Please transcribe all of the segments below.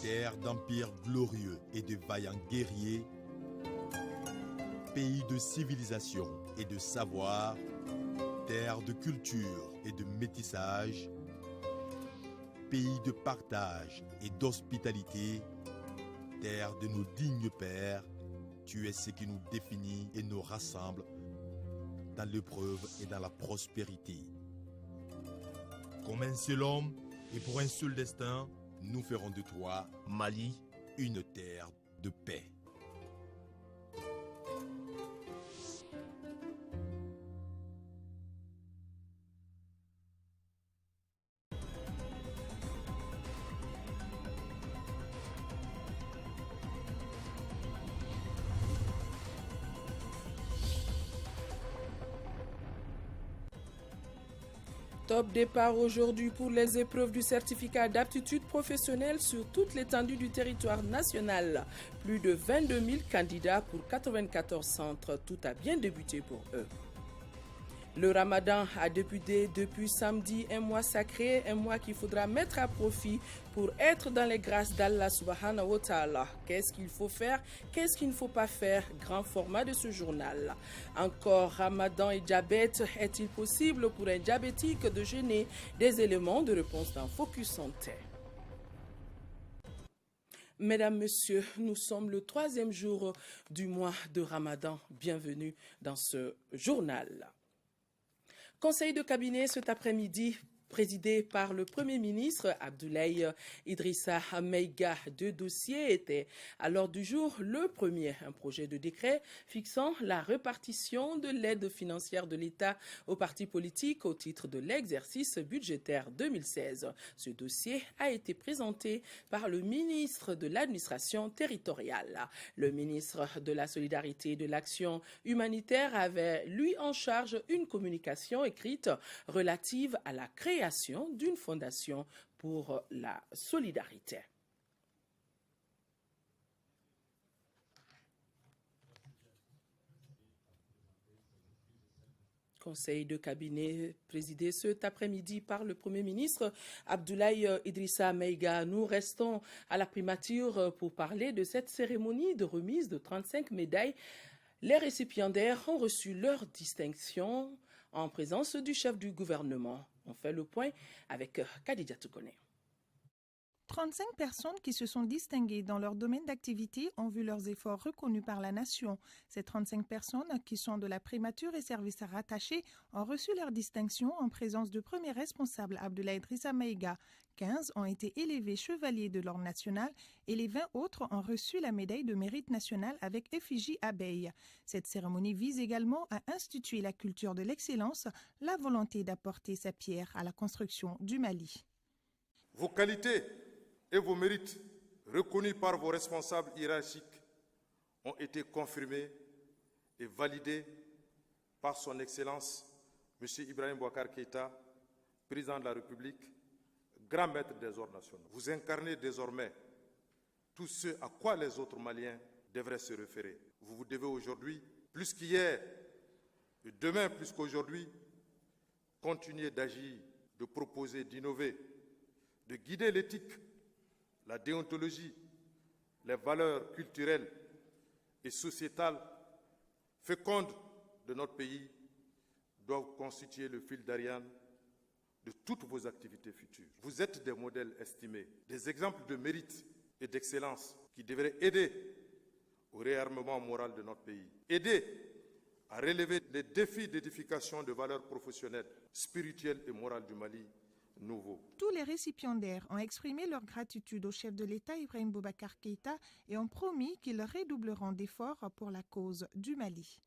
Terre d'empires glorieux et de vaillants guerriers, pays de civilisation et de savoir, terre de culture et de métissage, pays de partage et d'hospitalité, terre de nos dignes pères, tu es ce qui nous définit et nous rassemble dans l'épreuve et dans la prospérité. Comme un seul homme et pour un seul destin, nous ferons de toi, Mali, une terre de paix. Top départ aujourd'hui pour les épreuves du certificat d'aptitude professionnelle sur toute l'étendue du territoire national. Plus de 22 000 candidats pour 94 centres. Tout a bien débuté pour eux. Le Ramadan a débuté depuis samedi, un mois sacré, un mois qu'il faudra mettre à profit pour être dans les grâces d'Allah subhanahu wa ta'ala. Qu'est-ce qu'il faut faire, qu'est-ce qu'il ne faut pas faire? Grand format de ce journal. Encore Ramadan et diabète, est-il possible pour un diabétique de jeûner? Des éléments de réponse dans Focus Santé. Mesdames, Messieurs, nous sommes le 3e jour du mois de Ramadan. Bienvenue dans ce journal. Conseil de cabinet cet après-midi, présidé par le Premier ministre Abdoulaye Idrissa Maïga. 2 dossiers étaient à l'ordre du jour. Le premier, un projet de décret fixant la répartition de l'aide financière de l'État aux partis politiques au titre de l'exercice budgétaire 2016. Ce dossier a été présenté par le ministre de l'Administration territoriale. Le ministre de la Solidarité et de l'Action humanitaire avait, lui, en charge une communication écrite relative à la création d'une fondation pour la solidarité. Conseil de cabinet présidé cet après-midi par le Premier ministre Abdoulaye Idrissa Maïga. Nous restons à la primature pour parler de cette cérémonie de remise de 35 médailles. Les récipiendaires ont reçu leur distinction en présence du chef du gouvernement. On fait le point avec Khadija Toukone. 35 personnes qui se sont distinguées dans leur domaine d'activité ont vu leurs efforts reconnus par la nation. Ces 35 personnes, qui sont de la primature et services rattachés, ont reçu leur distinction en présence du premier responsable Abdoulaye Idrissa Maïga. 15 ont été élevés chevaliers de l'ordre national et les 20 autres ont reçu la médaille de mérite national avec effigie abeille. Cette cérémonie vise également à instituer la culture de l'excellence, la volonté d'apporter sa pierre à la construction du Mali. Vos qualités et vos mérites reconnus par vos responsables hiérarchiques ont été confirmés et validés par son Excellence M. Ibrahim Boubacar Keïta, président de la République, grand maître des ordres nationaux. Vous incarnez désormais tout ce à quoi les autres Maliens devraient se référer. Vous vous devez aujourd'hui, plus qu'hier, et demain plus qu'aujourd'hui, continuer d'agir, de proposer, d'innover, de guider l'éthique, la déontologie, les valeurs culturelles et sociétales fécondes de notre pays doivent constituer le fil d'Ariane de toutes vos activités futures. Vous êtes des modèles estimés, des exemples de mérite et d'excellence qui devraient aider au réarmement moral de notre pays, aider à relever les défis d'édification de valeurs professionnelles, spirituelles et morales du Mali nouveau. Tous les récipiendaires ont exprimé leur gratitude au chef de l'État Ibrahim Boubacar Keïta et ont promis qu'ils redoubleront d'efforts pour la cause du Mali.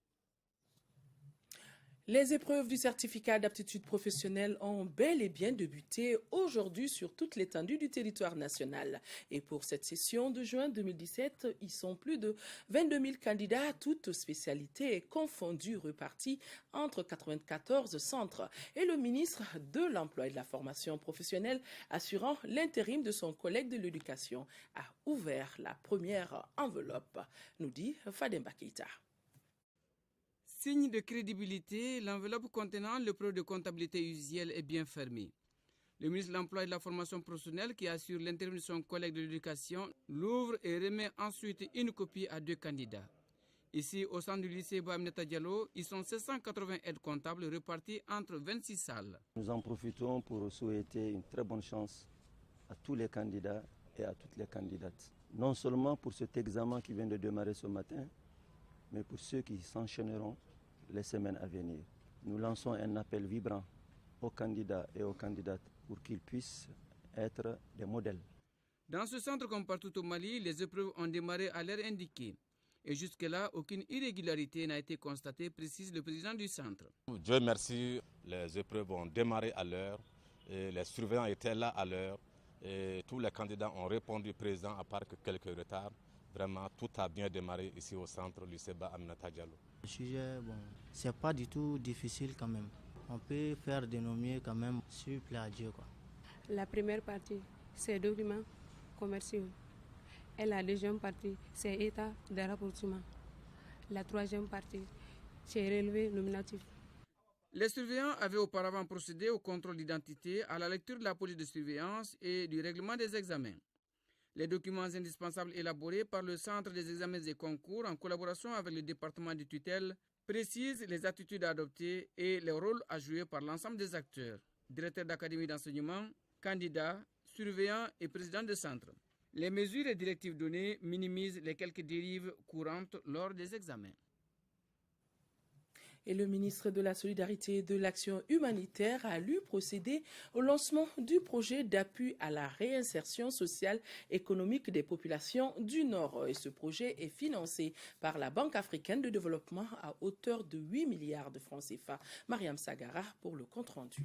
Les épreuves du certificat d'aptitude professionnelle ont bel et bien débuté aujourd'hui sur toute l'étendue du territoire national. Et pour cette session de juin 2017, ils sont plus de 22 000 candidats, toutes spécialités confondues, repartis entre 94 centres. Et le ministre de l'Emploi et de la Formation professionnelle, assurant l'intérim de son collègue de l'éducation, a ouvert la première enveloppe, nous dit Fademba Keïta. Signe de crédibilité, l'enveloppe contenant le pro de comptabilité usuel est bien fermée. Le ministre de l'Emploi et de la Formation professionnelle, qui assure l'intérim de son collègue de l'éducation, l'ouvre et remet ensuite une copie à 2 candidats. Ici, au centre du lycée Boamneta Diallo, ils sont 780 aides comptables répartis entre 26 salles. Nous en profitons pour souhaiter une très bonne chance à tous les candidats et à toutes les candidates. Non seulement pour cet examen qui vient de démarrer ce matin, mais pour ceux qui s'enchaîneront les semaines à venir. Nous lançons un appel vibrant aux candidats et aux candidates pour qu'ils puissent être des modèles. Dans ce centre comme partout au Mali, les épreuves ont démarré à l'heure indiquée. Et jusque-là, aucune irrégularité n'a été constatée, précise le président du centre. Dieu merci, les épreuves ont démarré à l'heure, et les surveillants étaient là à l'heure, et tous les candidats ont répondu présents, à part que quelques retards. Vraiment, tout a bien démarré ici au centre lycée Boamneta Diallo. Le sujet, c'est pas du tout difficile quand même. On peut faire de nos mieux quand même, s'il plaît à Dieu, quoi. La première partie, c'est documents commerciaux. Et la deuxième partie, c'est état de rapportement. La troisième partie, c'est relevé nominatif. Les surveillants avaient auparavant procédé au contrôle d'identité, à la lecture de la police de surveillance et du règlement des examens. Les documents indispensables élaborés par le Centre des examens et concours en collaboration avec le département de tutelle précisent les attitudes à adopter et les rôles à jouer par l'ensemble des acteurs, directeurs d'académie d'enseignement, candidats, surveillants et présidents de centre. Les mesures et directives données minimisent les quelques dérives courantes lors des examens. Et le ministre de la Solidarité et de l'Action humanitaire a lui procédé au lancement du projet d'appui à la réinsertion sociale économique des populations du Nord. Et ce projet est financé par la Banque africaine de développement à hauteur de 8 milliards de francs CFA. Mariam Sagara pour le compte-rendu.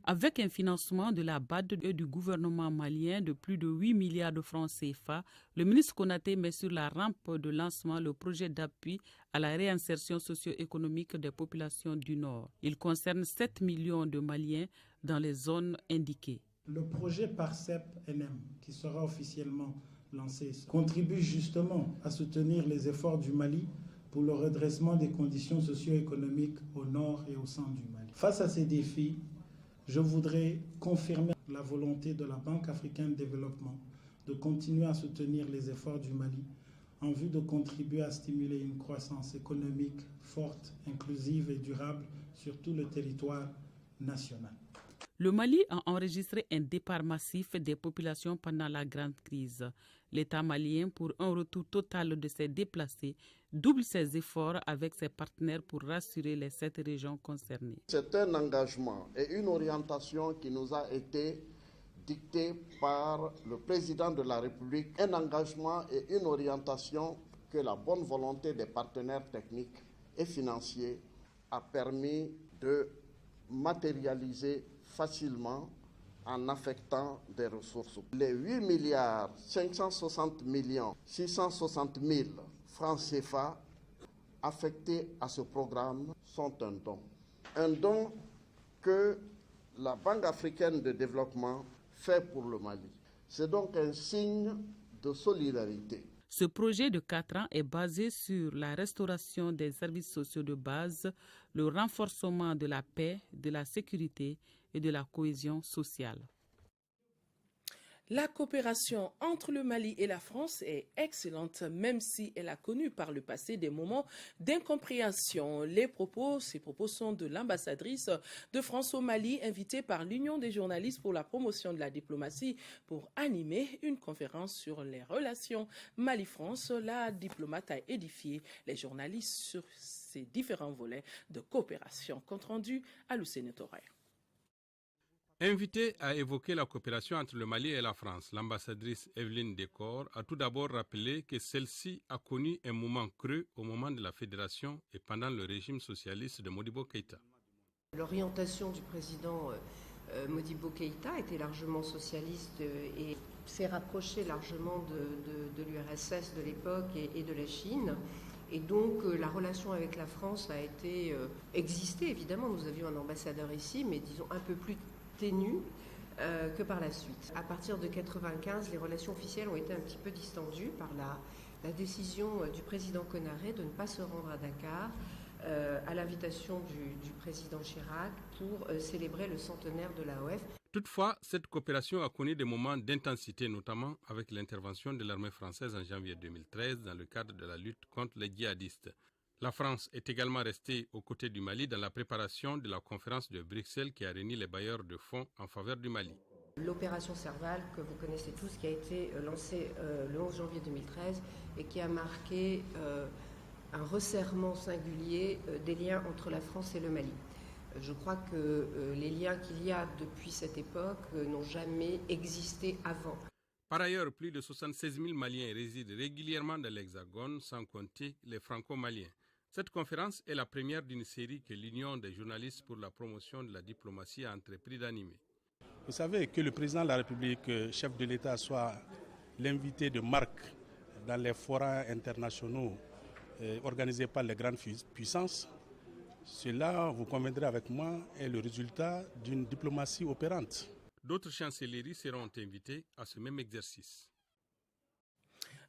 Avec un financement de la BAD et du gouvernement malien de plus de 8 milliards de francs CFA, le ministre Konaté met sur la rampe de lancement le projet d'appui à la réinsertion socio-économique des populations du Nord. Il concerne 7 millions de Maliens dans les zones indiquées. Le projet PARCEP-NM, qui sera officiellement lancé, contribue justement à soutenir les efforts du Mali pour le redressement des conditions socio-économiques au nord et au centre du Mali. Face à ces défis, je voudrais confirmer la volonté de la Banque africaine de développement de continuer à soutenir les efforts du Mali en vue de contribuer à stimuler une croissance économique forte, inclusive et durable sur tout le territoire national. Le Mali a enregistré un départ massif des populations pendant la grande crise. L'État malien, pour un retour total de ses déplacés, double ses efforts avec ses partenaires pour rassurer les 7 régions concernées. C'est un engagement et une orientation qui nous a été dictée par le président de la République, un engagement et une orientation que la bonne volonté des partenaires techniques et financiers a permis de matérialiser facilement en affectant des ressources. Les 8 milliards 560 millions 660 000 francs CFA affectés à ce programme sont un don. Un don que la Banque africaine de développement fait pour le Mali. C'est donc un signe de solidarité. Ce projet de 4 ans est basé sur la restauration des services sociaux de base, le renforcement de la paix, de la sécurité et de la cohésion sociale. La coopération entre le Mali et la France est excellente, même si elle a connu par le passé des moments d'incompréhension. Ces propos sont de l'ambassadrice de France au Mali, invitée par l'Union des journalistes pour la promotion de la diplomatie pour animer une conférence sur les relations Mali-France. La diplomate a édifié les journalistes sur ces différents volets de coopération. Compte rendu à Lucene Torre. Invitée à évoquer la coopération entre le Mali et la France, l'ambassadrice Evelyne Decor a tout d'abord rappelé que celle-ci a connu un moment creux au moment de la fédération et pendant le régime socialiste de Modibo Keïta. L'orientation du président Modibo Keïta était largement socialiste et s'est rapproché largement de l'URSS de l'époque et de la Chine. Et donc la relation avec la France a été existé, évidemment. Nous avions un ambassadeur ici, mais disons un peu plus ténue que par la suite. À partir de 1995, les relations officielles ont été un petit peu distendues par la décision du président Konaré de ne pas se rendre à Dakar à l'invitation du président Chirac pour célébrer le centenaire de l'AOF. Toutefois, cette coopération a connu des moments d'intensité, notamment avec l'intervention de l'armée française en janvier 2013 dans le cadre de la lutte contre les djihadistes. La France est également restée aux côtés du Mali dans la préparation de la conférence de Bruxelles qui a réuni les bailleurs de fonds en faveur du Mali. L'opération Serval, que vous connaissez tous, qui a été lancée le 11 janvier 2013 et qui a marqué un resserrement singulier des liens entre la France et le Mali. Je crois que les liens qu'il y a depuis cette époque n'ont jamais existé avant. Par ailleurs, plus de 76 000 Maliens résident régulièrement dans l'Hexagone, sans compter les Franco-Maliens. Cette conférence est la première d'une série que l'Union des journalistes pour la promotion de la diplomatie a entrepris d'animer. Vous savez que le président de la République, chef de l'État, soit l'invité de marque dans les forats internationaux organisés par les grandes puissances. Cela, vous conviendrez avec moi, est le résultat d'une diplomatie opérante. D'autres chancelleries seront invitées à ce même exercice.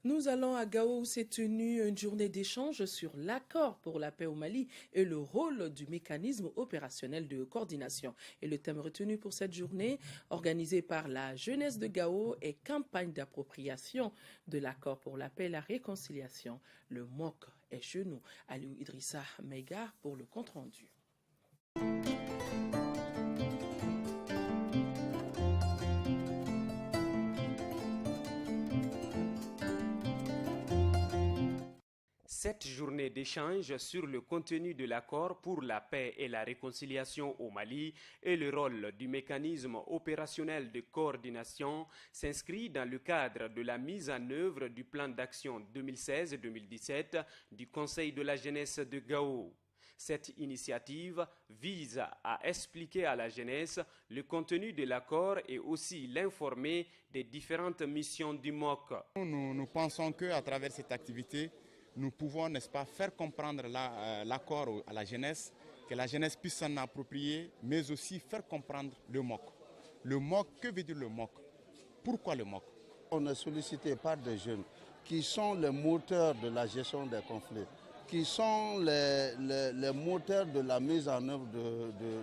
Nous allons à Gao où s'est tenue une journée d'échange sur l'accord pour la paix au Mali et le rôle du mécanisme opérationnel de coordination. Et le thème retenu pour cette journée, organisée par la jeunesse de Gao, est campagne d'appropriation de l'accord pour la paix et la réconciliation. Le MOC est chez nous. Aliou Idrissa Meiga pour le compte-rendu. Cette journée d'échange sur le contenu de l'accord pour la paix et la réconciliation au Mali et le rôle du mécanisme opérationnel de coordination s'inscrit dans le cadre de la mise en œuvre du plan d'action 2016-2017 du Conseil de la jeunesse de Gao. Cette initiative vise à expliquer à la jeunesse le contenu de l'accord et aussi l'informer des différentes missions du MOC. Nous pensons qu'à travers cette activité, nous pouvons, n'est-ce pas, faire comprendre l'accord à la jeunesse, que la jeunesse puisse s'en approprier, mais aussi faire comprendre le MOC. Le MOC, que veut dire le MOC? Pourquoi le MOC? On est sollicité par des jeunes qui sont les moteurs de la gestion des conflits, qui sont les moteurs de la mise en œuvre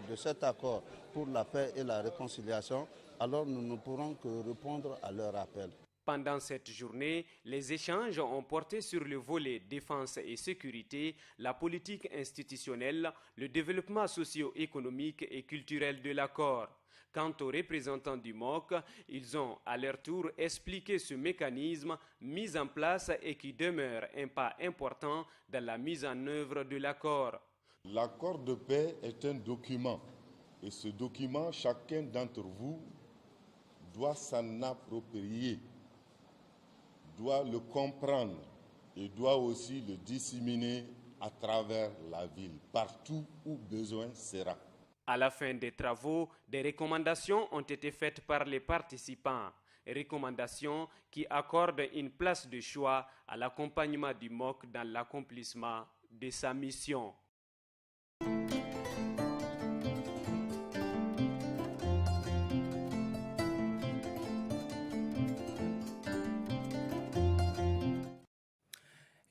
de cet accord pour la paix et la réconciliation. Alors nous ne pourrons que répondre à leur appel. Pendant cette journée, les échanges ont porté sur le volet défense et sécurité, la politique institutionnelle, le développement socio-économique et culturel de l'accord. Quant aux représentants du MOC, ils ont à leur tour expliqué ce mécanisme mis en place et qui demeure un pas important dans la mise en œuvre de l'accord. L'accord de paix est un document et ce document, chacun d'entre vous doit s'en approprier, doit le comprendre et doit aussi le disséminer à travers la ville, partout où besoin sera. À la fin des travaux, des recommandations ont été faites par les participants. Recommandations qui accordent une place de choix à l'accompagnement du MOC dans l'accomplissement de sa mission.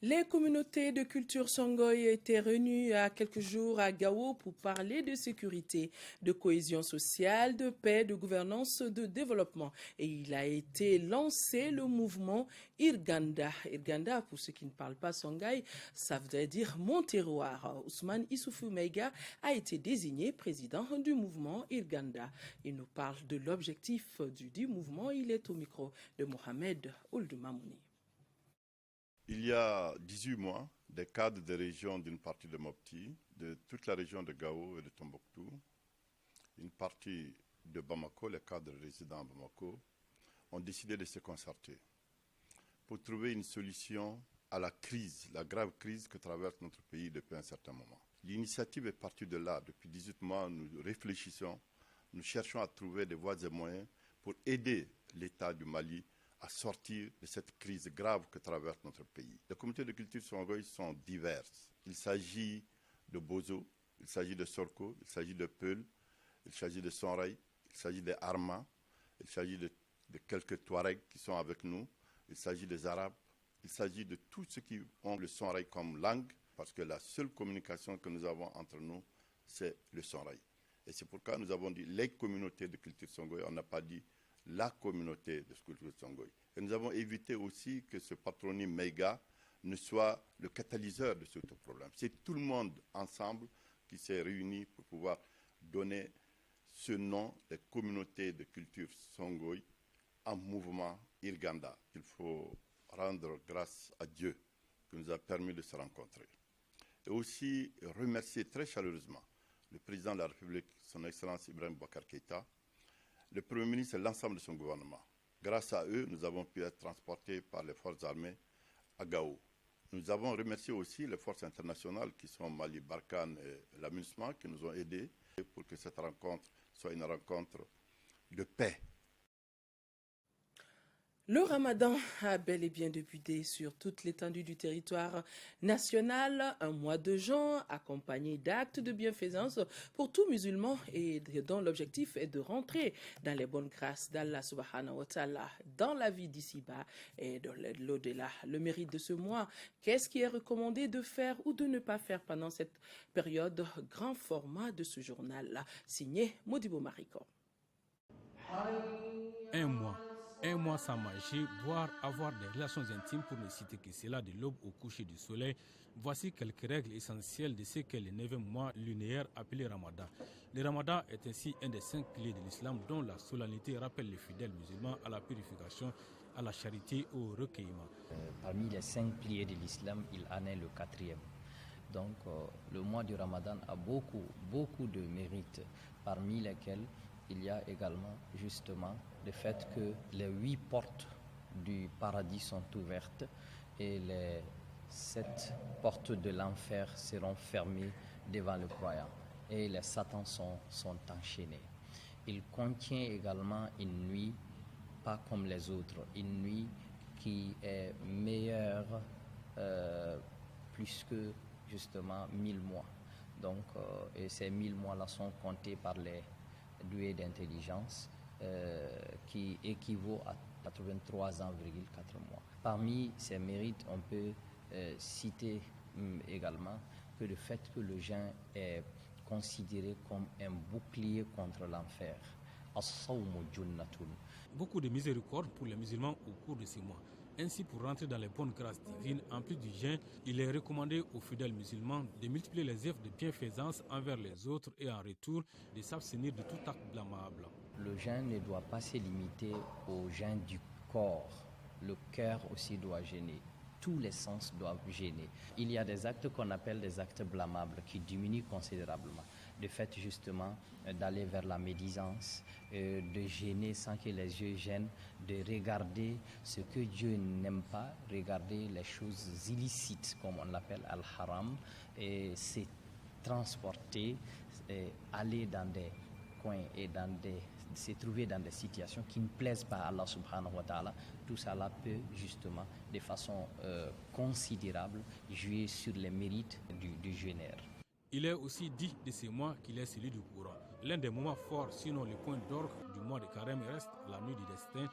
Les communautés de culture Songhai étaient réunies il y a quelques jours à Gao pour parler de sécurité, de cohésion sociale, de paix, de gouvernance, de développement. Et il a été lancé le mouvement Irganda. Irganda, pour ceux qui ne parlent pas Songhai, ça veut dire mon terroir. Ousmane Issoufou Meiga a été désigné président du mouvement Irganda. Il nous parle de l'objectif du mouvement. Il est au micro de Mohamed Ould Mamouni. Il y a 18 mois, des cadres des régions d'une partie de Mopti, de toute la région de Gao et de Tombouctou, une partie de Bamako, les cadres résidents à Bamako, ont décidé de se concerter pour trouver une solution à la crise, la grave crise que traverse notre pays depuis un certain moment. L'initiative est partie de là. Depuis 18 mois, nous réfléchissons, nous cherchons à trouver des voies et moyens pour aider l'État du Mali à sortir de cette crise grave que traverse notre pays. Les communautés de culture Songhai sont diverses. Il s'agit de Bozo, il s'agit de Sorko, il s'agit de Peul, il s'agit de Sonrai, il s'agit des Arma, il s'agit de quelques Touaregs qui sont avec nous, il s'agit des Arabes, il s'agit de tous ceux qui ont le Sonrai comme langue parce que la seule communication que nous avons entre nous, c'est le Songhai. Et c'est pourquoi nous avons dit les communautés de culture Songhai, on n'a pas dit la communauté de culture Songhai. Et nous avons évité aussi que ce patronyme Meiga ne soit le catalyseur de ce problème. C'est tout le monde ensemble qui s'est réuni pour pouvoir donner ce nom, les communautés de culture Songhai, en mouvement Irganda. Il faut rendre grâce à Dieu qui nous a permis de se rencontrer. Et aussi remercier très chaleureusement le président de la République, son Excellence Ibrahim Boubacar Keïta, le Premier ministre et l'ensemble de son gouvernement. Grâce à eux, nous avons pu être transportés par les forces armées à Gao. Nous avons remercié aussi les forces internationales qui sont Mali, Barkhane et la MINUSMA qui nous ont aidés pour que cette rencontre soit une rencontre de paix. Le ramadan a bel et bien débuté sur toute l'étendue du territoire national, un mois de jeûne accompagné d'actes de bienfaisance pour tout musulman et dont l'objectif est de rentrer dans les bonnes grâces d'Allah subhanahu wa ta'ala dans la vie d'ici-bas et de l'au-delà. Le mérite de ce mois, qu'est-ce qui est recommandé de faire ou de ne pas faire pendant cette période? Grand format de ce journal, signé Modibo Mariko. Un mois sans manger, boire, avoir des relations intimes pour ne citer que cela de l'aube au coucher du soleil. Voici quelques règles essentielles de ce qu'est le 9e mois lunaire appelé Ramadan. Le Ramadan est ainsi un des 5 piliers de l'islam dont la solennité rappelle les fidèles musulmans à la purification, à la charité, au recueillement. Parmi les 5 piliers de l'islam, il en est le 4e. Donc le mois du Ramadan a beaucoup de mérites, parmi lesquels il y a également justement le fait que les 8 portes du paradis sont ouvertes et les 7 portes de l'enfer seront fermées devant le croyant et les satans sont enchaînés. Il contient également une nuit pas comme les autres, une nuit qui est meilleure plus que justement 1000 mois. Donc, et ces 1000 mois-là sont comptés par les doué d'intelligence qui équivaut à 83 ans, 4 mois. Parmi ces mérites, on peut citer également que le fait que le jeûne est considéré comme un bouclier contre l'enfer. Beaucoup de miséricorde pour les musulmans au cours de ces mois. Ainsi, pour rentrer dans les bonnes grâces divines, en plus du jeûne, il est recommandé aux fidèles musulmans de multiplier les œuvres de bienfaisance envers les autres et en retour de s'abstenir de tout acte blâmable. Le jeûne ne doit pas se limiter au jeûne du corps. Le cœur aussi doit jeûner. Tous les sens doivent jeûner. Il y a des actes qu'on appelle des actes blâmables qui diminuent considérablement. Le fait justement d'aller vers la médisance, de gêner sans que les yeux gênent, de regarder ce que Dieu n'aime pas, regarder les choses illicites comme on l'appelle al-haram, et c'est transporter, aller dans des coins et se trouver dans des situations qui ne plaisent pas à Allah subhanahu wa ta'ala. Tout cela peut justement de façon considérable jouer sur les mérites du jeûneur. Il est aussi dit de ces mois qu'il est celui du courant. L'un des moments forts, sinon le point d'orgue du mois de Carême, reste la nuit du destin,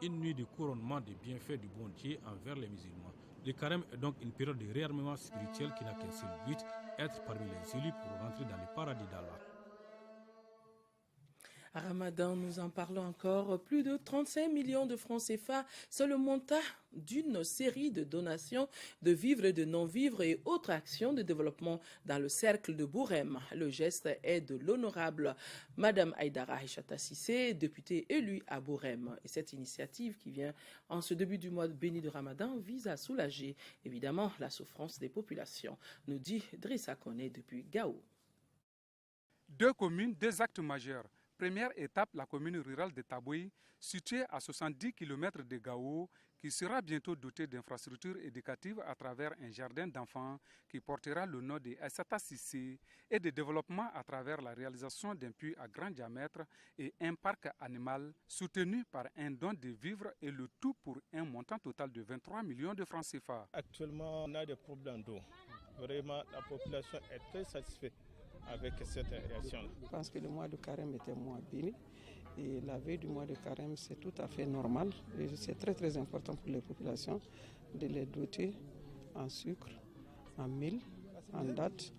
une nuit de couronnement des bienfaits du bon Dieu envers les musulmans. Le Carême est donc une période de réarmement spirituel qui n'a qu'un seul but, être parmi les élus pour rentrer dans le paradis d'Allah. À Ramadan, nous en parlons encore. Plus de 35 millions de francs CFA, c'est le montant d'une série de donations de vivres et de non-vivres et autres actions de développement dans le cercle de Bourem. Le geste est de l'honorable Madame Aïdara Aïchata Sissé, députée élue à Bourem. Et cette initiative qui vient en ce début du mois béni de Ramadan vise à soulager évidemment la souffrance des populations, nous dit Drissa Kone depuis Gao. 2 communes, 2 actes majeurs. Première étape, la commune rurale de Taboui, située à 70 km de Gao, qui sera bientôt dotée d'infrastructures éducatives à travers un jardin d'enfants qui portera le nom de Aïssata Sissé et de développement à travers la réalisation d'un puits à grand diamètre et un parc animal soutenu par un don de vivres et le tout pour un montant total de 23 millions de francs CFA. Actuellement, on a des problèmes d'eau. Vraiment, la population est très satisfaite avec cette réaction. Je pense que le mois de Carême était un mois béni et la veille du mois de Carême c'est tout à fait normal et c'est très très important pour les populations de les doter en sucre, en mil en date.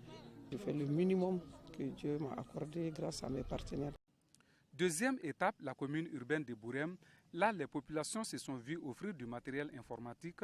Je fais le minimum que Dieu m'a accordé grâce à mes partenaires. Deuxième étape, la commune urbaine de Bourem. Là, les populations se sont vues offrir du matériel informatique,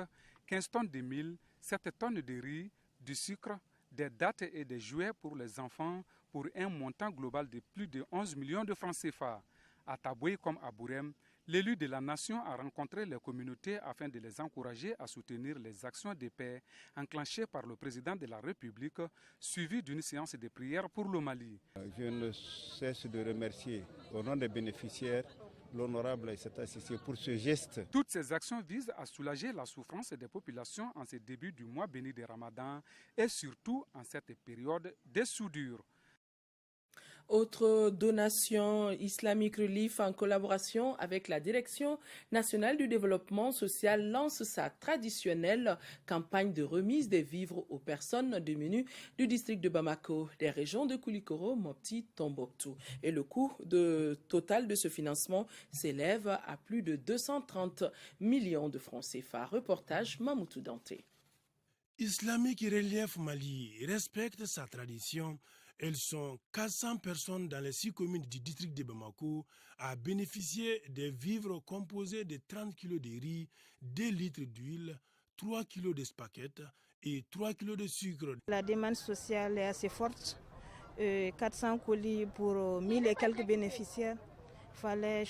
15 tonnes de mil, 7 tonnes de riz, du sucre, des dattes et des jouets pour les enfants pour un montant global de plus de 11 millions de francs CFA. À Taboué comme à Bourem, l'élu de la nation a rencontré les communautés afin de les encourager à soutenir les actions de paix enclenchées par le président de la République, suivies d'une séance de prière pour le Mali. Je ne cesse de remercier au nom des bénéficiaires l'honorable Aïssata Cissé pour ce geste. Toutes ces actions visent à soulager la souffrance des populations en ce début du mois béni de Ramadan et surtout en cette période de soudure. Autre donation, Islamic Relief, en collaboration avec la Direction nationale du développement social, lance sa traditionnelle campagne de remise des vivres aux personnes démunies du district de Bamako, des régions de Koulikoro, Mopti, Tombouctou. Et le coût total de ce financement s'élève à plus de 230 millions de francs CFA. Reportage Mamoutou Danté. Islamic Relief Mali respecte sa tradition. Elles sont 400 personnes dans les 6 communes du district de Bamako à bénéficier des vivres composés de 30 kg de riz, 2 litres d'huile, 3 kg de spaghettes et 3 kg de sucre. La demande sociale est assez forte. 400 colis pour 1000 et quelques bénéficiaires. Il fallait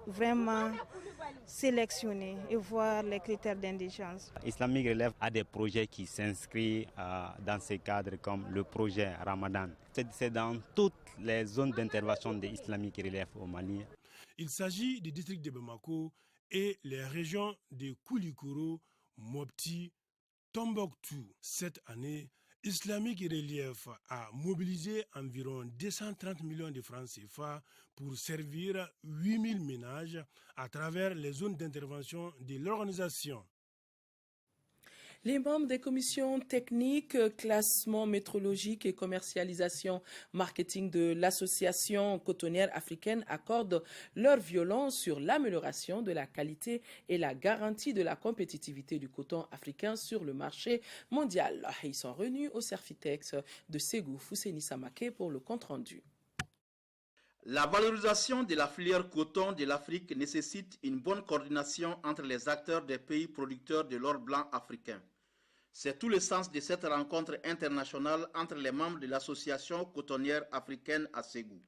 vraiment sélectionner et voir les critères d'indigence. Islamic Relief a des projets qui s'inscrivent dans ces cadres comme le projet Ramadan. C'est dans toutes les zones d'intervention de Islamic Relief au Mali. Il s'agit du district de Bamako et les régions de Koulikoro, Mopti, Tombouctou. Cette année, Islamic Relief a mobilisé environ 230 millions de francs CFA pour servir 8000 ménages à travers les zones d'intervention de l'organisation. Les membres des commissions techniques, classement métrologique et commercialisation marketing de l'Association cotonnière africaine accordent leur violon sur l'amélioration de la qualité et la garantie de la compétitivité du coton africain sur le marché mondial. Ils sont réunis au Servitex de Ségou, Fousseni Samake pour le compte-rendu. La valorisation de la filière coton de l'Afrique nécessite une bonne coordination entre les acteurs des pays producteurs de l'or blanc africain. C'est tout le sens de cette rencontre internationale entre les membres de l'Association cotonnière africaine à Ségou.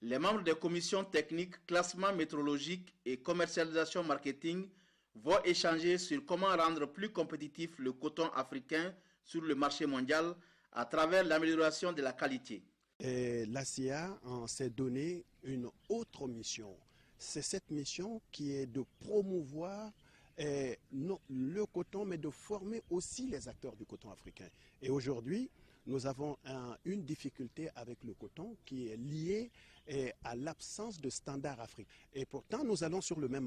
Les membres des commissions techniques, classement métrologique et commercialisation marketing vont échanger sur comment rendre plus compétitif le coton africain sur le marché mondial à travers l'amélioration de la qualité. L'ACA s'est donné une autre mission. C'est cette mission qui est de promouvoir le coton, mais de former aussi les acteurs du coton africain. Et aujourd'hui, nous avons une difficulté avec le coton qui est liée à l'absence de standards africains. Et pourtant, nous allons sur le même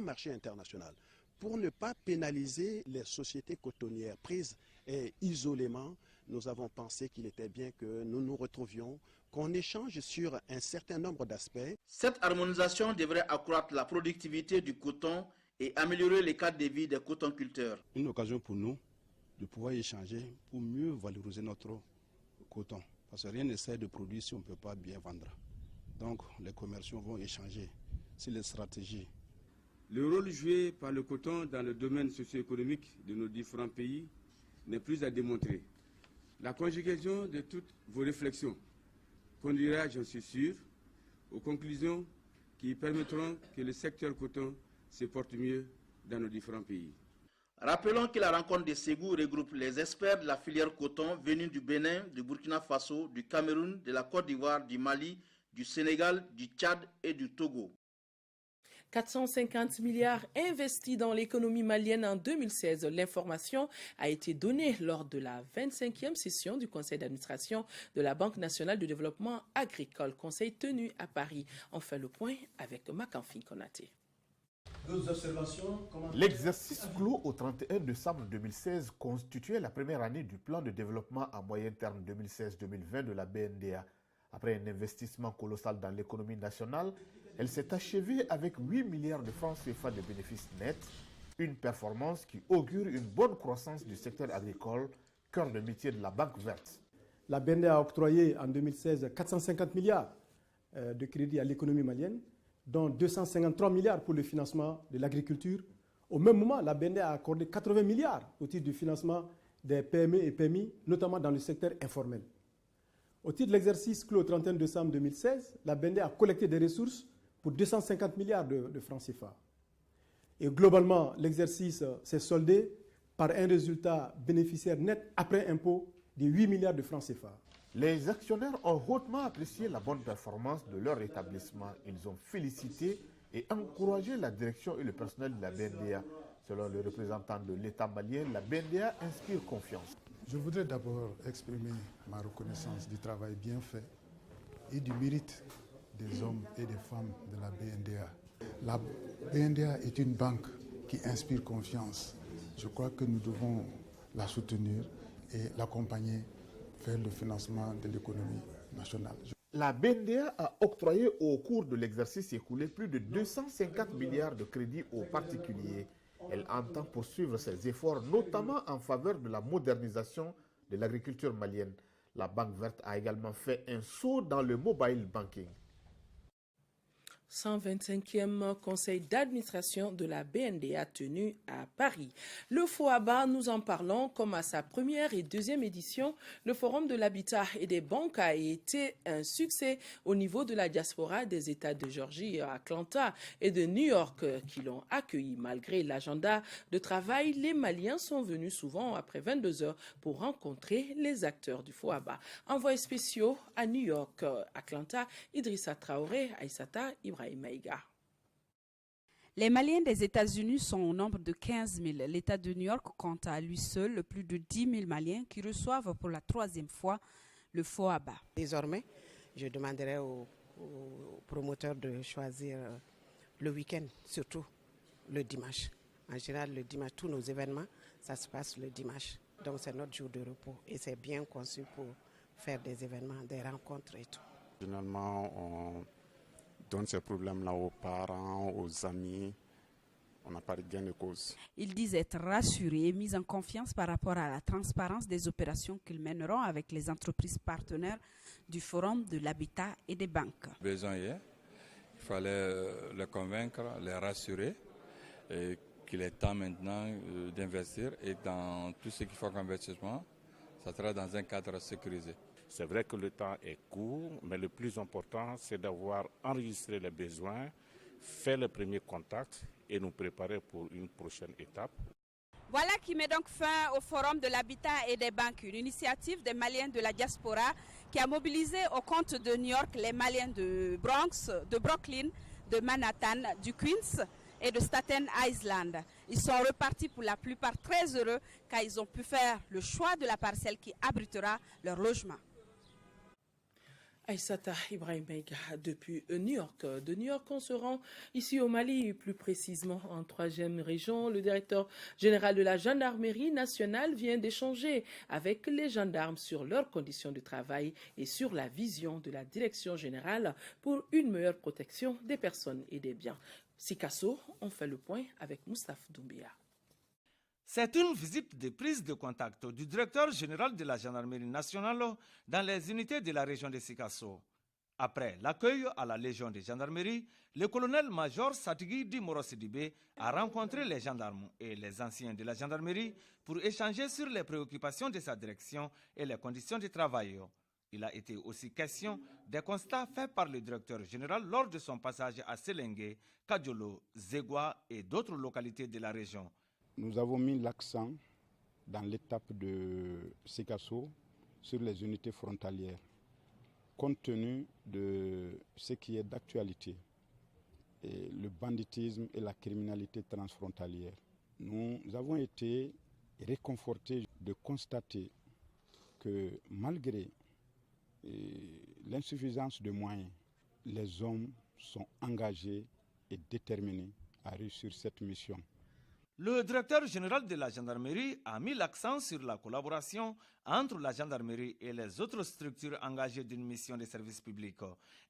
marché international. Pour ne pas pénaliser les sociétés cotonnières prises isolément, nous avons pensé qu'il était bien que nous nous retrouvions, qu'on échange sur un certain nombre d'aspects. Cette harmonisation devrait accroître la productivité du coton et améliorer les cadres de vie des cotonculteurs. Une occasion pour nous de pouvoir échanger pour mieux valoriser notre coton. Parce que rien ne sert de produire si on ne peut pas bien vendre. Donc les commerciaux vont échanger sur les stratégies. Le rôle joué par le coton dans le domaine socio-économique de nos différents pays n'est plus à démontrer. La conjugaison de toutes vos réflexions conduira, j'en suis sûr, aux conclusions qui permettront que le secteur coton se porte mieux dans nos différents pays. Rappelons que la rencontre de Ségou regroupe les experts de la filière coton venus du Bénin, du Burkina Faso, du Cameroun, de la Côte d'Ivoire, du Mali, du Sénégal, du Tchad et du Togo. 450 milliards investis dans l'économie malienne en 2016. L'information a été donnée lors de la 25e session du conseil d'administration de la Banque nationale de développement agricole, conseil tenu à Paris. On fait le point avec Makanfi Konaté. L'exercice clos au 31 décembre 2016 constituait la première année du plan de développement à moyen terme 2016-2020 de la BNDA. Après un investissement colossal dans l'économie nationale, elle s'est achevée avec 8 milliards de francs CFA de bénéfices nets, une performance qui augure une bonne croissance du secteur agricole, cœur de métier de la Banque verte. La BND a octroyé en 2016 450 milliards de crédits à l'économie malienne, dont 253 milliards pour le financement de l'agriculture. Au même moment, la BND a accordé 80 milliards au titre du financement des PME et PMI, notamment dans le secteur informel. Au titre de l'exercice clos au 31 décembre 2016, la BND a collecté des ressources pour 250 milliards de francs CFA. Et globalement, l'exercice s'est soldé par un résultat bénéficiaire net après impôt de 8 milliards de francs CFA. Les actionnaires ont hautement apprécié la bonne performance de leur établissement. Ils ont félicité et encouragé la direction et le personnel de la BNDA. Selon le représentant de l'État malien, la BNDA inspire confiance. Je voudrais d'abord exprimer ma reconnaissance du travail bien fait et du mérite des hommes et des femmes de la BNDA. La BNDA est une banque qui inspire confiance. Je crois que nous devons la soutenir et l'accompagner vers le financement de l'économie nationale. La BNDA a octroyé au cours de l'exercice écoulé plus de 250 milliards de crédits aux particuliers. Elle entend poursuivre ses efforts, notamment en faveur de la modernisation de l'agriculture malienne. La Banque verte a également fait un saut dans le mobile banking. 125e conseil d'administration de la BNDA tenu à Paris. Le FOABA, nous en parlons comme à sa première et deuxième édition. Le Forum de l'habitat et des banques a été un succès au niveau de la diaspora des États de Géorgie, Atlanta et de New York qui l'ont accueilli. Malgré l'agenda de travail, les Maliens sont venus souvent après 22 heures pour rencontrer les acteurs du FOABA. Envoyés spéciaux à New York, Atlanta, Idrissa Traoré, Aïssata Ibrahim Maïga. Les Maliens des États-Unis sont au nombre de 15 000. L'État de New York compte à lui seul plus de 10 000 Maliens qui reçoivent pour la troisième fois le FOABA. Désormais, je demanderai aux promoteurs de choisir le week-end, surtout le dimanche. En général, le dimanche, tous nos événements, ça se passe le dimanche. Donc c'est notre jour de repos et c'est bien conçu pour faire des événements, des rencontres et tout. Généralement, on donne ces problèmes-là aux parents, aux amis. On n'a pas de gain de cause. Ils disent être rassurés et mis en confiance par rapport à la transparence des opérations qu'ils mèneront avec les entreprises partenaires du Forum de l'habitat et des banques. Besoin hier, il fallait les convaincre, les rassurer et qu'il est temps maintenant d'investir et dans tout ce qui fait investissement, ça sera dans un cadre sécurisé. C'est vrai que le temps est court, mais le plus important, c'est d'avoir enregistré les besoins, faire le premier contact et nous préparer pour une prochaine étape. Voilà qui met donc fin au Forum de l'habitat et des banques, une initiative des Maliens de la diaspora qui a mobilisé au compte de New York les Maliens de Bronx, de Brooklyn, de Manhattan, du Queens et de Staten Island. Ils sont repartis pour la plupart très heureux car ils ont pu faire le choix de la parcelle qui abritera leur logement. Aïssata Ibrahim Maïga depuis New York. De New York, on se rend ici au Mali, plus précisément en 3e région. Le directeur général de la gendarmerie nationale vient d'échanger avec les gendarmes sur leurs conditions de travail et sur la vision de la direction générale pour une meilleure protection des personnes et des biens. Sikasso, on fait le point avec Moustapha Doumbia. C'est une visite de prise de contact du directeur général de la gendarmerie nationale dans les unités de la région de Sikasso. Après l'accueil à la Légion de gendarmerie, le colonel-major Satigui Di Morosidibé a rencontré les gendarmes et les anciens de la gendarmerie pour échanger sur les préoccupations de sa direction et les conditions de travail. Il a été aussi question des constats faits par le directeur général lors de son passage à Selengue, Kadjolo, Zegwa et d'autres localités de la région. Nous avons mis l'accent dans l'étape de Sikasso sur les unités frontalières, compte tenu de ce qui est d'actualité, le banditisme et la criminalité transfrontalière. Nous avons été réconfortés de constater que malgré l'insuffisance de moyens, les hommes sont engagés et déterminés à réussir cette mission. Le directeur général de la gendarmerie a mis l'accent sur la collaboration entre la gendarmerie et les autres structures engagées d'une mission de service public.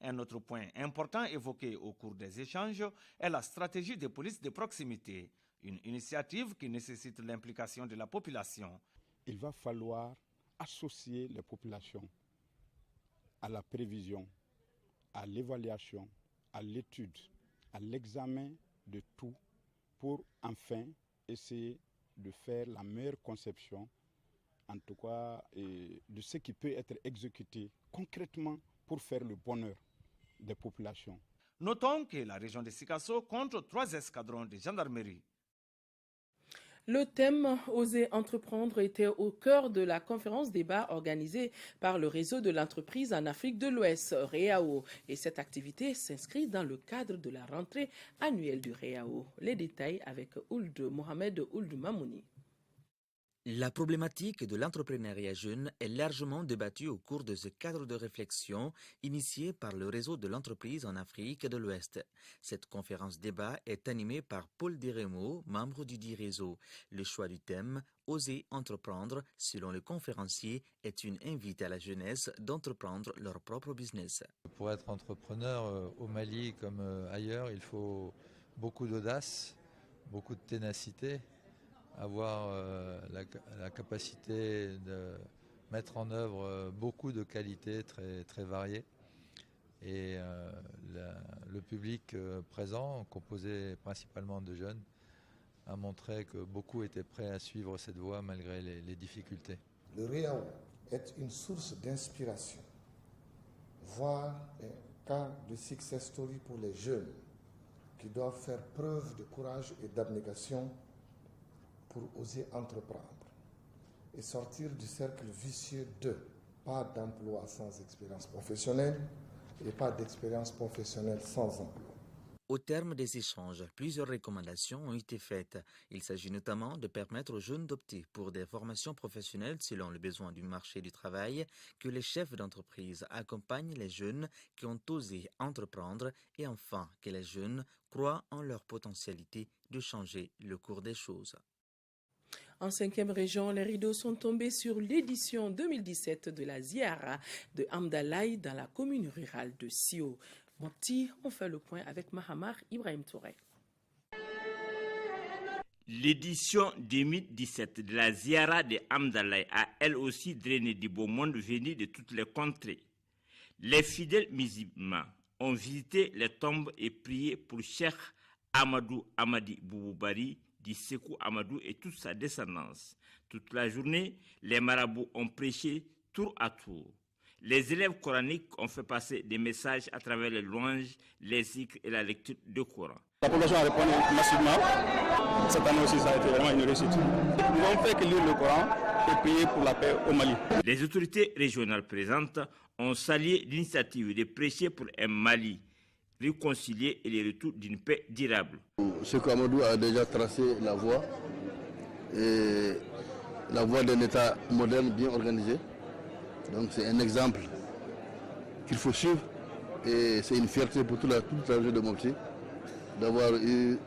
Un autre point important évoqué au cours des échanges est la stratégie de police de proximité, une initiative qui nécessite l'implication de la population. il va falloir associer les populations à la prévision, à l'évaluation, à l'étude, à l'examen de tout pour enfin essayer de faire la meilleure conception, en tout cas, de ce qui peut être exécuté concrètement pour faire le bonheur des populations. Notons que la région de Sikasso compte 3 escadrons de gendarmerie. Le thème « Oser entreprendre » était au cœur de la conférence débat organisée par le réseau de l'entreprise en Afrique de l'Ouest, REAO. Et cette activité s'inscrit dans le cadre de la rentrée annuelle du REAO. Les détails avec Mohamed Ould Mamouni. La problématique de l'entrepreneuriat jeune est largement débattue au cours de ce cadre de réflexion initié par le réseau de l'entreprise en Afrique de l'Ouest. Cette conférence débat est animée par Paul Diremo, membre du dit réseau. Le choix du thème « Oser entreprendre » selon le conférencier est une invite à la jeunesse d'entreprendre leur propre business. Pour être entrepreneur au Mali comme ailleurs, il faut beaucoup d'audace, beaucoup de ténacité, avoir la capacité de mettre en œuvre beaucoup de qualités très, très variées. Et le public présent, composé principalement de jeunes, a montré que beaucoup étaient prêts à suivre cette voie malgré les difficultés. Le REAO est une source d'inspiration, voire un cas de success story pour les jeunes qui doivent faire preuve de courage et d'abnégation pour oser entreprendre et sortir du cercle vicieux de pas d'emploi sans expérience professionnelle et pas d'expérience professionnelle sans emploi. Au terme des échanges, plusieurs recommandations ont été faites. Il s'agit notamment de permettre aux jeunes d'opter pour des formations professionnelles selon le besoin du marché du travail, que les chefs d'entreprise accompagnent les jeunes qui ont osé entreprendre et enfin que les jeunes croient en leur potentialité de changer le cours des choses. En 5e région, les rideaux sont tombés sur l'édition 2017 de la Ziara de Hamdalaye dans la commune rurale de Sio. Mopti, on fait le point avec Mahamar Ibrahim Touré. L'édition 2017 de la Ziara de Hamdalaye a elle aussi drainé du beau monde venu de toutes les contrées. Les fidèles musulmans ont visité les tombes et prié pour Cheikh Amadou Amadi Bouboubari, dit Sekou Amadou et toute sa descendance. Toute la journée, les marabouts ont prêché tour à tour. Les élèves coraniques ont fait passer des messages à travers les louanges, les zikrs et la lecture du Coran. La population a répondu massivement. Cette année aussi, ça a été vraiment une réussite. Nous n'avons fait que lire le Coran et prier pour la paix au Mali. Les autorités régionales présentes ont salué l'initiative de prêcher pour un Mali réconcilié et le retour d'une paix durable. Sekou Amadou a déjà tracé la voie d'un État moderne bien organisé. Donc c'est un exemple qu'il faut suivre et c'est une fierté pour toute la région de Mopti d'avoir eu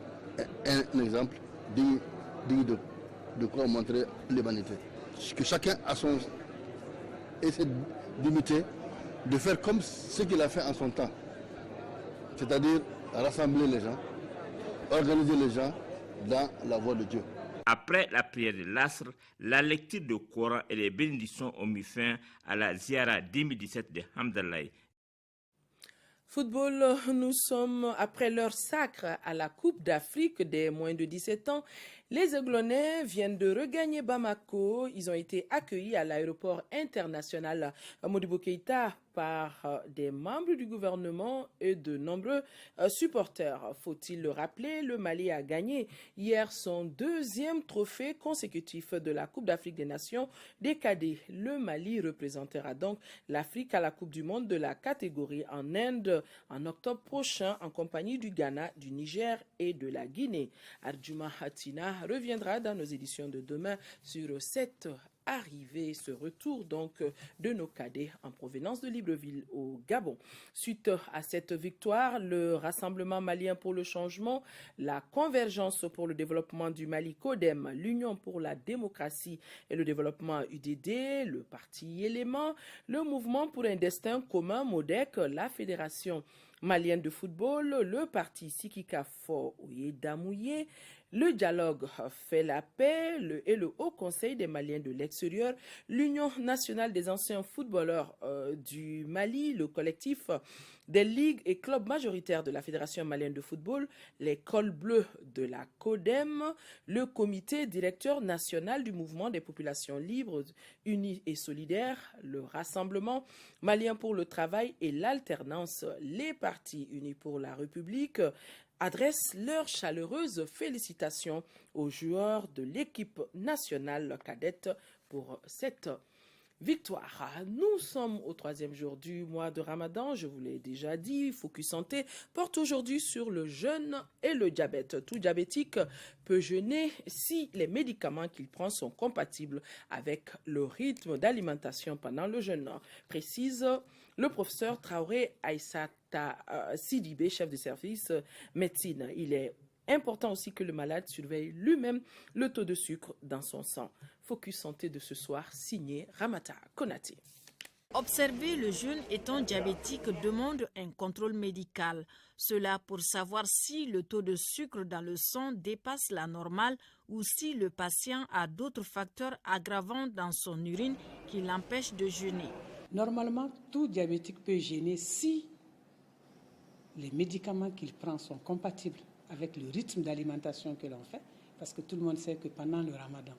un exemple digne de quoi montrer l'humanité. Que chacun a son essaie d'imiter, de faire comme ce qu'il a fait en son temps. C'est-à-dire rassembler les gens, organiser les gens dans la voie de Dieu. Après la prière de l'Asr, la lecture du Coran et les bénédictions ont mis fin à la Ziara 2017 de Hamdalaye. Football, nous sommes après leur sacre à la Coupe d'Afrique des moins de 17 ans. Les Aiglonnais viennent de regagner Bamako. Ils ont été accueillis à l'aéroport international Modibo Keïta par des membres du gouvernement et de nombreux supporters. Faut-il le rappeler, le Mali a gagné hier son 2e trophée consécutif de la Coupe d'Afrique des Nations des cadets. Le Mali représentera donc l'Afrique à la Coupe du Monde de la catégorie en Inde en octobre prochain en compagnie du Ghana, du Niger et de la Guinée. Arjuma Hatina reviendra dans nos éditions de demain sur cette arrivée, ce retour donc de nos cadets en provenance de Libreville au Gabon. Suite à cette victoire, le Rassemblement malien pour le changement, la Convergence pour le développement du Mali CODEM, l'Union pour la démocratie et le développement UDD, le Parti Élément, le Mouvement pour un destin commun MODEC, la Fédération malien de football, le parti Sikika Fo Oyedamouye, le dialogue fait la paix et le Haut Conseil des Maliens de l'extérieur, l'Union nationale des anciens footballeurs du Mali, le collectif des ligues et clubs majoritaires de la Fédération malienne de football, les cols bleus de la CODEM, le comité directeur national du mouvement des populations libres, unies et solidaires, le Rassemblement malien pour le travail et l'alternance, les partis unis pour la République, adressent leurs chaleureuses félicitations aux joueurs de l'équipe nationale cadette pour cette victoire. Nous sommes au 3e jour du mois de Ramadan. Je vous l'ai déjà dit, Focus Santé porte aujourd'hui sur le jeûne et le diabète. Tout diabétique peut jeûner si les médicaments qu'il prend sont compatibles avec le rythme d'alimentation pendant le jeûne, précise le professeur Traoré Aïssata Sidibé, chef de service médecine. Il est important aussi que le malade surveille lui-même le taux de sucre dans son sang. Focus Santé de ce soir, signé Ramata Konaté. Observer le jeune étant diabétique demande un contrôle médical. Cela pour savoir si le taux de sucre dans le sang dépasse la normale ou si le patient a d'autres facteurs aggravants dans son urine qui l'empêchent de jeûner. Normalement, tout diabétique peut jeûner si les médicaments qu'il prend sont compatibles avec le rythme d'alimentation que l'on fait, parce que tout le monde sait que pendant le Ramadan,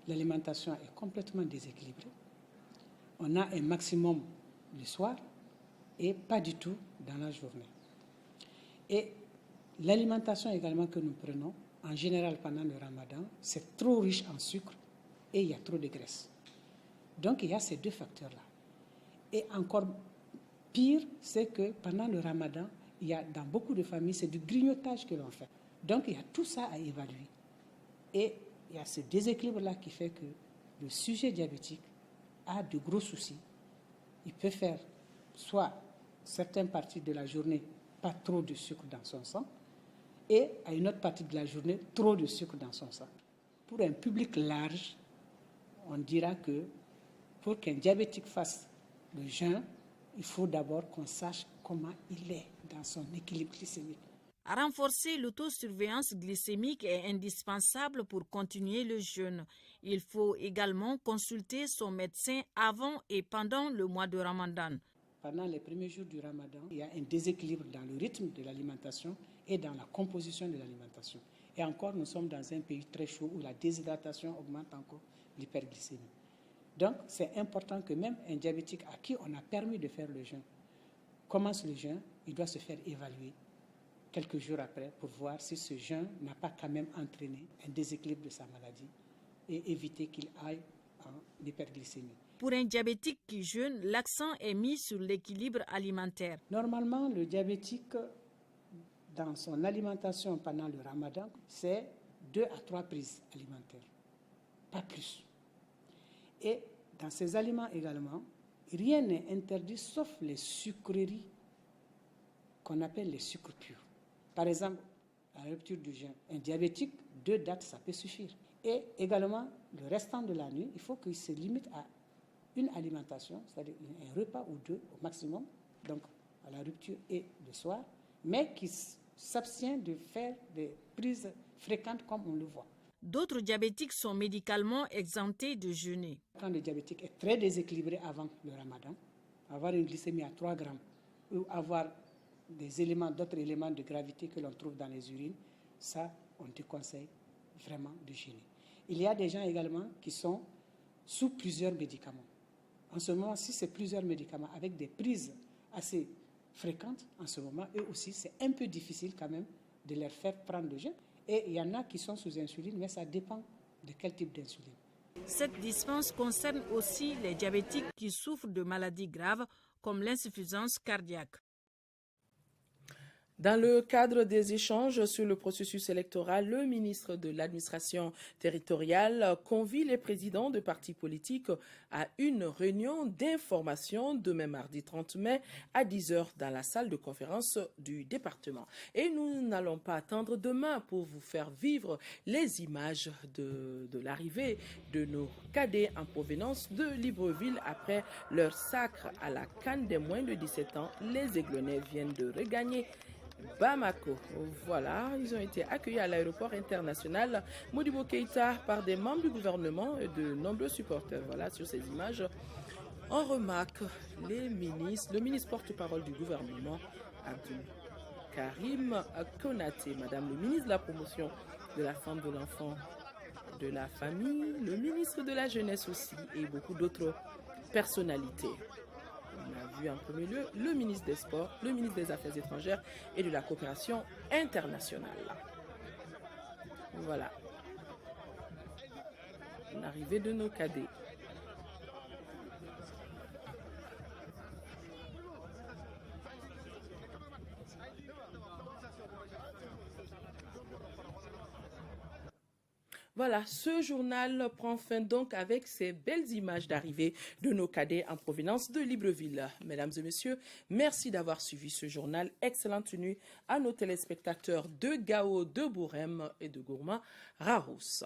l'alimentation est complètement déséquilibrée. On a un maximum le soir et pas du tout dans la journée. Et l'alimentation également que nous prenons, en général pendant le Ramadan, c'est trop riche en sucre et il y a trop de graisse. Donc il y a ces deux facteurs-là. Et encore pire, c'est que pendant le Ramadan, il y a dans beaucoup de familles, c'est du grignotage que l'on fait. Donc il y a tout ça à évaluer. Et il y a ce déséquilibre-là qui fait que le sujet diabétique a de gros soucis. Il peut faire soit certaines parties de la journée pas trop de sucre dans son sang et à une autre partie de la journée trop de sucre dans son sang. Pour un public large, on dira que pour qu'un diabétique fasse le jeûne, il faut d'abord qu'on sache comment il est dans son équilibre glycémique. Renforcer l'autosurveillance glycémique est indispensable pour continuer le jeûne. Il faut également consulter son médecin avant et pendant le mois de Ramadan. Pendant les premiers jours du Ramadan, il y a un déséquilibre dans le rythme de l'alimentation et dans la composition de l'alimentation. Et encore, nous sommes dans un pays très chaud où la déshydratation augmente encore l'hyperglycémie. Donc, c'est important que même un diabétique à qui on a permis de faire le jeûne commence le jeûne, il doit se faire évaluer quelques jours après pour voir si ce jeûne n'a pas quand même entraîné un déséquilibre de sa maladie et éviter qu'il aille en hyperglycémie. Pour un diabétique qui jeûne, l'accent est mis sur l'équilibre alimentaire. Normalement, le diabétique, dans son alimentation pendant le Ramadan, c'est 2 à 3 prises alimentaires, pas plus. Et dans ces aliments également, rien n'est interdit sauf les sucreries qu'on appelle les sucres purs. Par exemple, à la rupture du jeûne, un diabétique, 2 dates, ça peut suffire. Et également, le restant de la nuit, il faut qu'il se limite à une alimentation, c'est-à-dire un repas ou 2 au maximum, donc à la rupture et le soir, mais qui s'abstient de faire des prises fréquentes comme on le voit. D'autres diabétiques sont médicalement exemptés de jeûner. Quand le diabétique est très déséquilibré avant le Ramadan, avoir une glycémie à 3 grammes ou avoir d'autres éléments de gravité que l'on trouve dans les urines, ça, on te conseille vraiment de jeûner. Il y a des gens également qui sont sous plusieurs médicaments. En ce moment, si c'est plusieurs médicaments avec des prises assez fréquentes, en ce moment, eux aussi, c'est un peu difficile quand même de leur faire prendre le jeûne. Et il y en a qui sont sous insuline, mais ça dépend de quel type d'insuline. Cette dispense concerne aussi les diabétiques qui souffrent de maladies graves comme l'insuffisance cardiaque. Dans le cadre des échanges sur le processus électoral, le ministre de l'administration territoriale convie les présidents de partis politiques à une réunion d'information demain mardi 30 mai à 10h dans la salle de conférence du département. Et nous n'allons pas attendre demain pour vous faire vivre les images de l'arrivée de nos cadets en provenance de Libreville après leur sacre à la CAN des moins de 17 ans. Les Aiglonnais viennent de regagner Bamako. Voilà, ils ont été accueillis à l'aéroport international Modibo Keïta par des membres du gouvernement et de nombreux supporters. Voilà, sur ces images, on remarque le ministre porte-parole du gouvernement, Abdul Karim Konaté, Madame le ministre de la promotion de la femme, de l'enfant, de la famille, le ministre de la jeunesse aussi et beaucoup d'autres personnalités. On a vu en premier lieu le ministre des Sports, le ministre des Affaires étrangères et de la coopération internationale. Voilà. L'arrivée de nos cadets. Voilà, ce journal prend fin donc avec ces belles images d'arrivée de nos cadets en provenance de Libreville. Mesdames et messieurs, merci d'avoir suivi ce journal. Excellente tenue à nos téléspectateurs de Gao, de Bourem et de Gourma Rarousse.